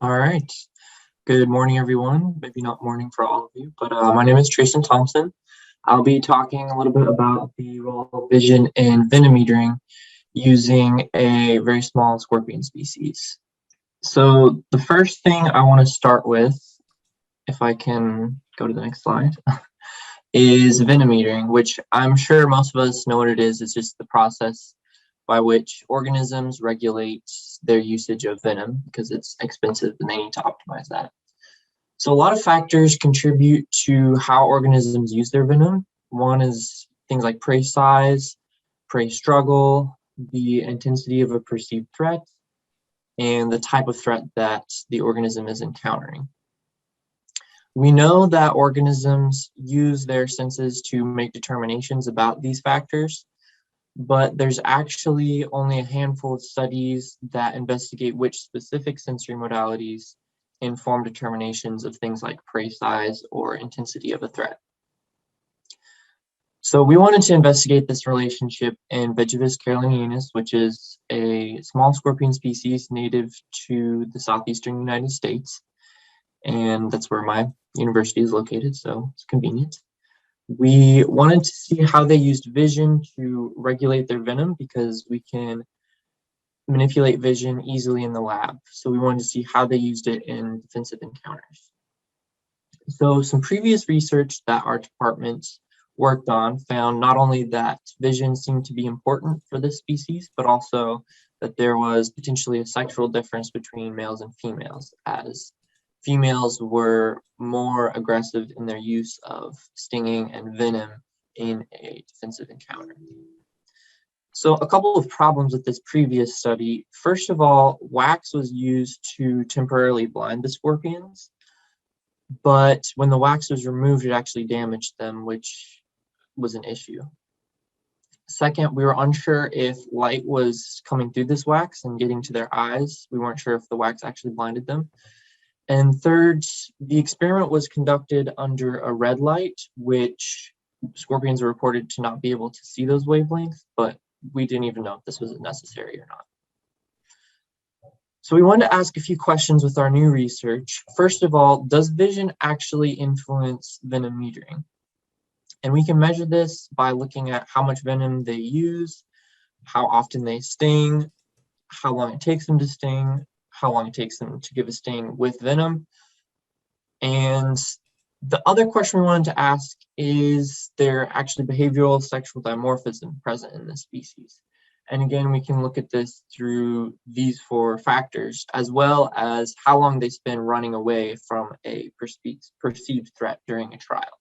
All right. Good morning, everyone. Maybe not morning for all of you, but my name is Treson Thompson. I'll be talking a little bit about the role of vision in venom metering using a very small scorpion species. So the first thing I want to start with, if I can go to the next slide, is venom metering, which I'm sure most of us know what it is. It's just the process by which organisms regulate their usage of venom because it's expensive and they need to optimize that. So a lot of factors contribute to how organisms use their venom. One is things like prey size, prey struggle, the intensity of a perceived threat, and the type of threat that the organism is encountering. We know that organisms use their senses to make determinations about these factors, but there's actually only a handful of studies that investigate which specific sensory modalities inform determinations of things like prey size or intensity of a threat. So we wanted to investigate this relationship in Vaejovis carolinianus, which is a small scorpion species native to the southeastern United States. And that's where my university is located, so it's convenient. We wanted to see how they used vision to regulate their venom because we can manipulate vision easily in the lab. So we wanted to see how they used it in defensive encounters. So some previous research that our department worked on found not only that vision seemed to be important for this species, but also that there was potentially a sexual difference between males and females, as females were more aggressive in their use of stinging and venom in a defensive encounter. So a couple of problems with this previous study. First of all, wax was used to temporarily blind the scorpions, but when the wax was removed, it actually damaged them, which was an issue. Second, we were unsure if light was coming through this wax and getting to their eyes. We weren't sure if the wax actually blinded them. And third, the experiment was conducted under a red light, which scorpions were reported to not be able to see those wavelengths, but we didn't even know if this was necessary or not. So we wanted to ask a few questions with our new research. First of all, does vision actually influence venom metering? And we can measure this by looking at how much venom they use, how often they sting, how long it takes them to sting, how long it takes them to give a sting with venom. And the other question we wanted to ask is there actually behavioral sexual dimorphism present in this species? And again, we can look at this through these four factors, as well as how long they spend running away from a perceived threat during a trial.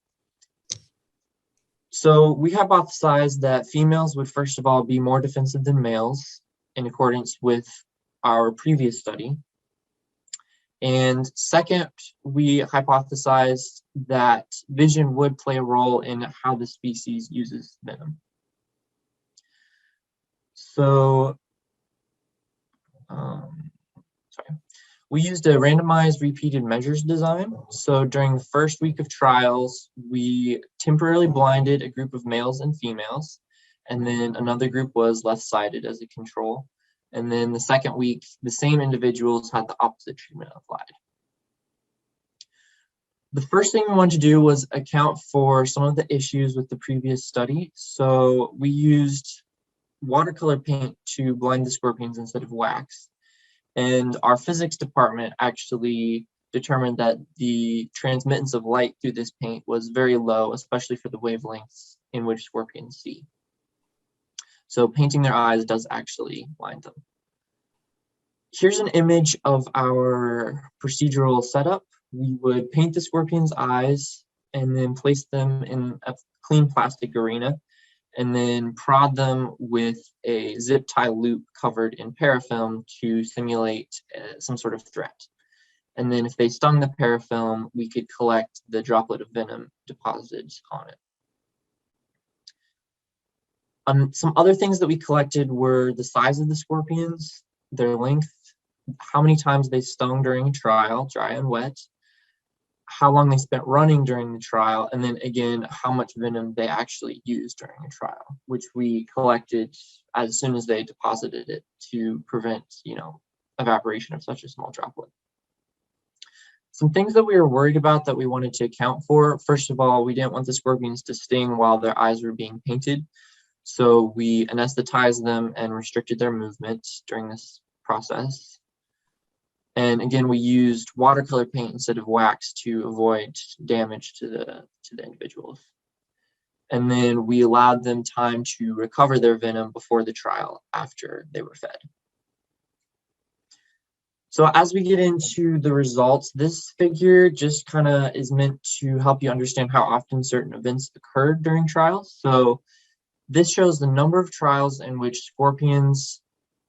So we hypothesized that females would first of all be more defensive than males in accordance with our previous study. And second, we hypothesized that vision would play a role in how the species uses venom. So, we used a randomized repeated measures design. So during the first week of trials, we temporarily blinded a group of males and females, and then another group was left-sided as a control. And then the second week, the same individuals had the opposite treatment applied. The first thing we wanted to do was account for some of the issues with the previous study. So we used watercolor paint to blind the scorpions instead of wax. And our physics department actually determined that the transmittance of light through this paint was very low, especially for the wavelengths in which scorpions see. So painting their eyes does actually blind them. Here's an image of our procedural setup. We would paint the scorpion's eyes and then place them in a clean plastic arena and then prod them with a zip tie loop covered in parafilm to simulate some sort of threat. And then if they stung the parafilm, we could collect the droplet of venom deposited on it. Some other things that we collected were the size of the scorpions, their length, how many times they stung during a trial, dry and wet, how long they spent running during the trial, and then again, how much venom they actually used during a trial, which we collected as soon as they deposited it to prevent, evaporation of such a small droplet. Some things that we were worried about that we wanted to account for. First of all, we didn't want the scorpions to sting while their eyes were being painted. So we anesthetized them and restricted their movement during this process. And again, we used watercolor paint instead of wax to avoid damage to the individuals. And then we allowed them time to recover their venom before the trial after they were fed. So as we get into the results, this figure just kind of is meant to help you understand how often certain events occurred during trials. So this shows the number of trials in which scorpions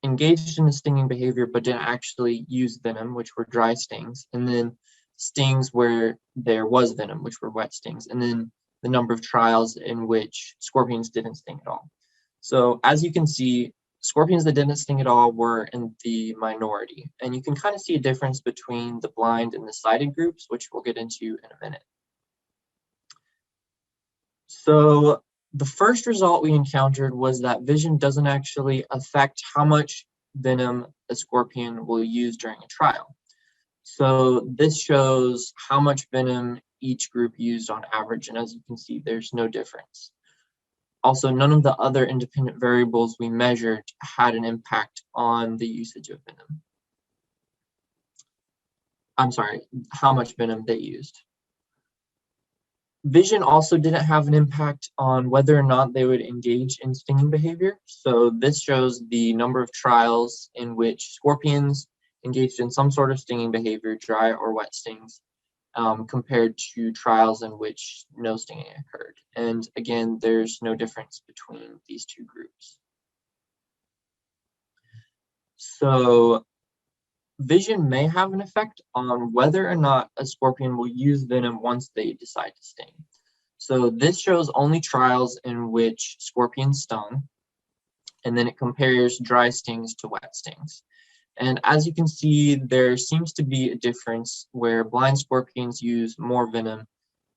engaged in a stinging behavior but didn't actually use venom, which were dry stings, and then stings where there was venom, which were wet stings, and then the number of trials in which scorpions didn't sting at all. So as you can see, scorpions that didn't sting at all were in the minority, and you can kind of see a difference between the blind and the sighted groups, which we'll get into in a minute. So the first result we encountered was that vision doesn't actually affect how much venom a scorpion will use during a trial. So this shows how much venom each group used on average, and as you can see, there's no difference. Also, none of the other independent variables we measured had an impact on the usage of venom. I'm sorry, how much venom they used. Vision also didn't have an impact on whether or not they would engage in stinging behavior. So this shows the number of trials in which scorpions engaged in some sort of stinging behavior, dry or wet stings, compared to trials in which no stinging occurred. And again, there's no difference between these two groups. So vision may have an effect on whether or not a scorpion will use venom once they decide to sting. So this shows only trials in which scorpions stung, and then it compares dry stings to wet stings. And as you can see, there seems to be a difference where blind scorpions use more venom,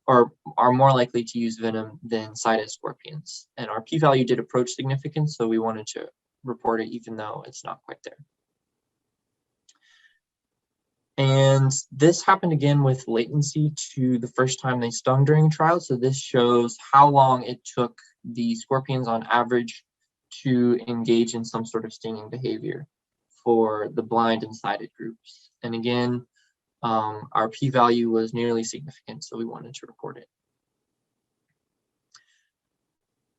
or are more likely to use venom than sighted scorpions. And our p-value did approach significance, so we wanted to report it even though it's not quite there. And this happened again with latency to the first time they stung during a trial. So this shows how long it took the scorpions on average to engage in some sort of stinging behavior for the blind and sighted groups. And again, our p-value was nearly significant, so we wanted to report it.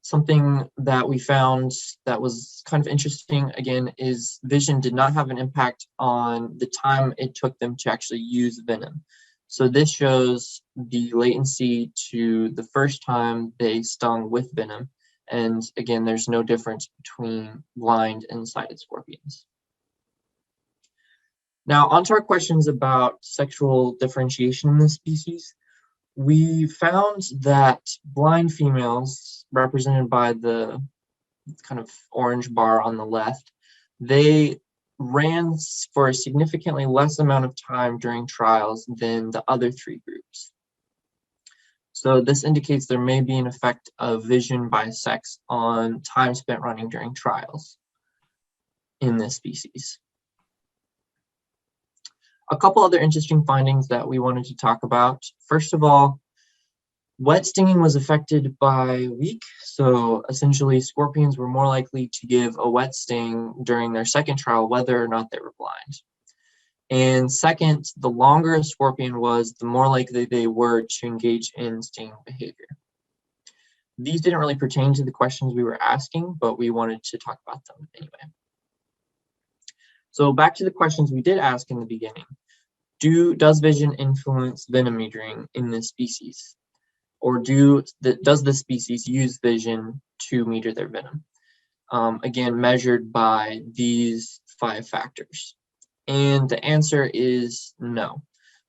Something that we found that was kind of interesting, again, is vision did not have an impact on the time it took them to actually use venom. So this shows the latency to the first time they stung with venom. And again, there's no difference between blind and sighted scorpions. Now, onto our questions about sexual differentiation in this species. We found that blind females, represented by the kind of orange bar on the left, they ran for a significantly less amount of time during trials than the other three groups. So this indicates there may be an effect of vision by sex on time spent running during trials in this species. A couple other interesting findings that we wanted to talk about. First of all, wet stinging was affected by week. So essentially, scorpions were more likely to give a wet sting during their second trial, whether or not they were blind. And second, the longer a scorpion was, the more likely they were to engage in stinging behavior. These didn't really pertain to the questions we were asking, but we wanted to talk about them anyway. So back to the questions we did ask in the beginning. Does vision influence venom metering in this species? Or does the species use vision to meter their venom? Again, measured by these 5 factors. And the answer is no.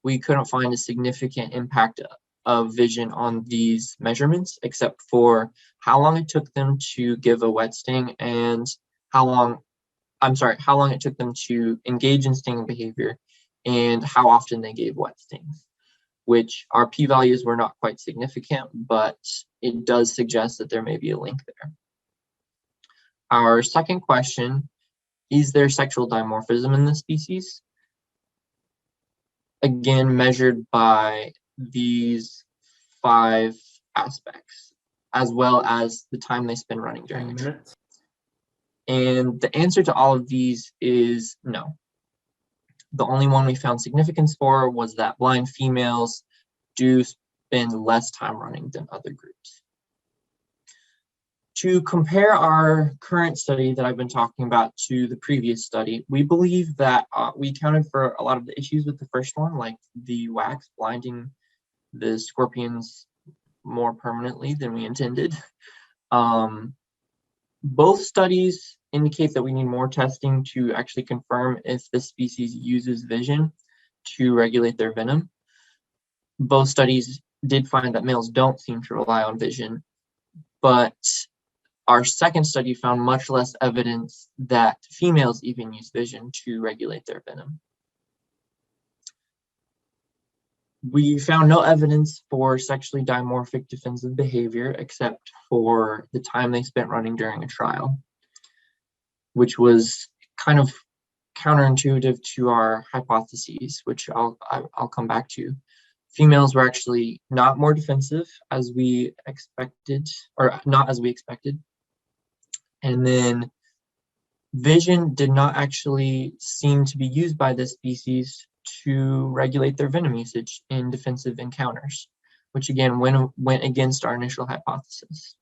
We couldn't find a significant impact of vision on these measurements, except for how long it took them to give a wet sting and how long it took them to engage in stinging behavior and how often they gave wet stings, which our p-values were not quite significant, but it does suggest that there may be a link there. Our second question, is there sexual dimorphism in this species? again, measured by these 5 aspects, as well as the time they spend running during a trial. And the answer to all of these is no. The only one we found significance for was that blind females do spend less time running than other groups. To compare our current study that I've been talking about to the previous study, we believe that we accounted for a lot of the issues with the first one, like the wax blinding the scorpions more permanently than we intended. Both studies indicate that we need more testing to actually confirm if the species uses vision to regulate their venom. Both studies did find that males don't seem to rely on vision, but our second study found much less evidence that females even use vision to regulate their venom. We found no evidence for sexually dimorphic defensive behavior except for the time they spent running during a trial, which was kind of counterintuitive to our hypotheses, which I'll come back to. Females were actually not more defensive as we expected, or not as we expected. And then vision did not actually seem to be used by this species to regulate their venom usage in defensive encounters, which again went against our initial hypothesis.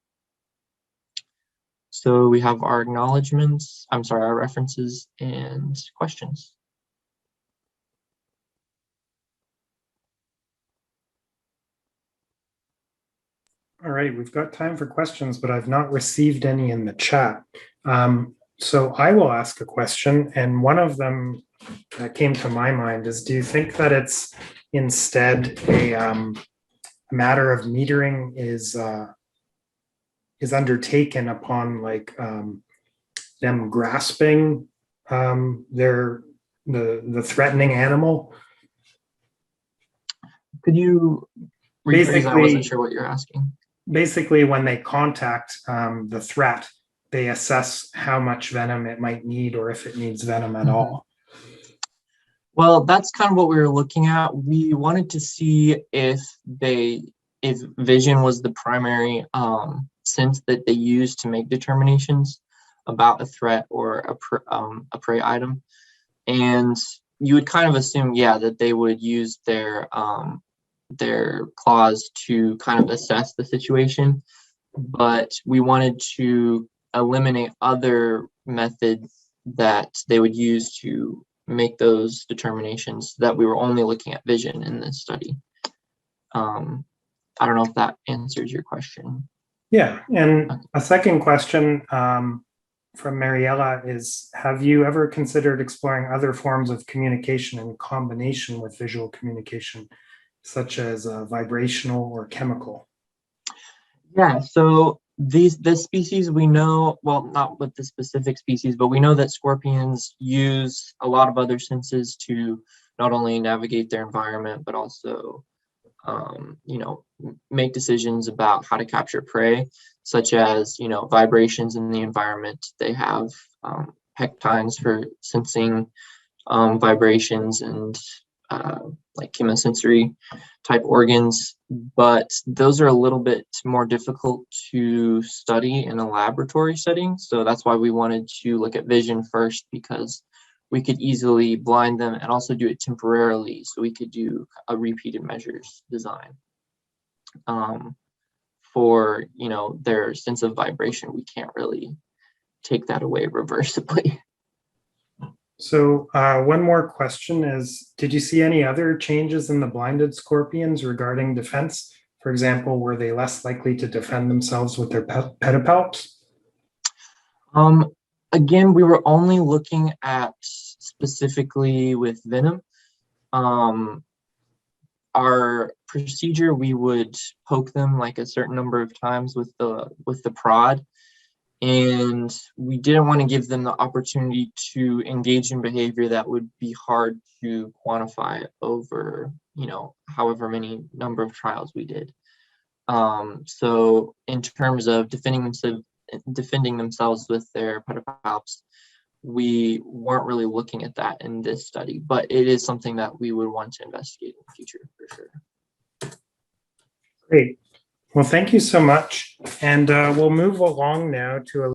So we have our acknowledgements, our references and questions. All right, we've got time for questions, but I've not received any in the chat. So I will ask a question, and one of them that came to my mind is, do you think that it's instead a matter of metering is undertaken upon like them grasping the threatening animal? Could you rephrase? I wasn't sure what you're asking. Basically, when they contact the threat, they assess how much venom it might need, or if it needs venom at all. Well, that's kind of what we were looking at. We wanted to see if vision was the primary sense that they used to make determinations about a threat or a prey item, and you would kind of assume, yeah, that they would use their claws to kind of assess the situation, but we wanted to eliminate other methods that they would use to make those determinations, that we were only looking at vision in this study. I don't know if that answers your question. Yeah, and a second question from Mariella is, have you ever considered exploring other forms of communication in combination with visual communication, such as vibrational or chemical? Yeah, so this species, we know, well, not with the specific species, but we know that scorpions use a lot of other senses to not only navigate their environment, but also make decisions about how to capture prey, such as, vibrations in the environment. They have pectines for sensing vibrations and like chemosensory type organs, but those are a little bit more difficult to study in a laboratory setting. So that's why we wanted to look at vision first, because we could easily blind them and also do it temporarily, so we could do a repeated measures design. For their sense of vibration, we can't really take that away reversibly. So one more question is, did you see any other changes in the blinded scorpions regarding defense? For example, were they less likely to defend themselves with their pedipalps? Again, we were only looking at specifically with venom. Our procedure, we would poke them like a certain number of times with the prod, and we didn't want to give them the opportunity to engage in behavior that would be hard to quantify over, however many number of trials we did. So in terms of defending themselves with their pedipalps, we weren't really looking at that in this study, but it is something that we would want to investigate in the future for sure. Great. Well, thank you so much. And we'll move along now to a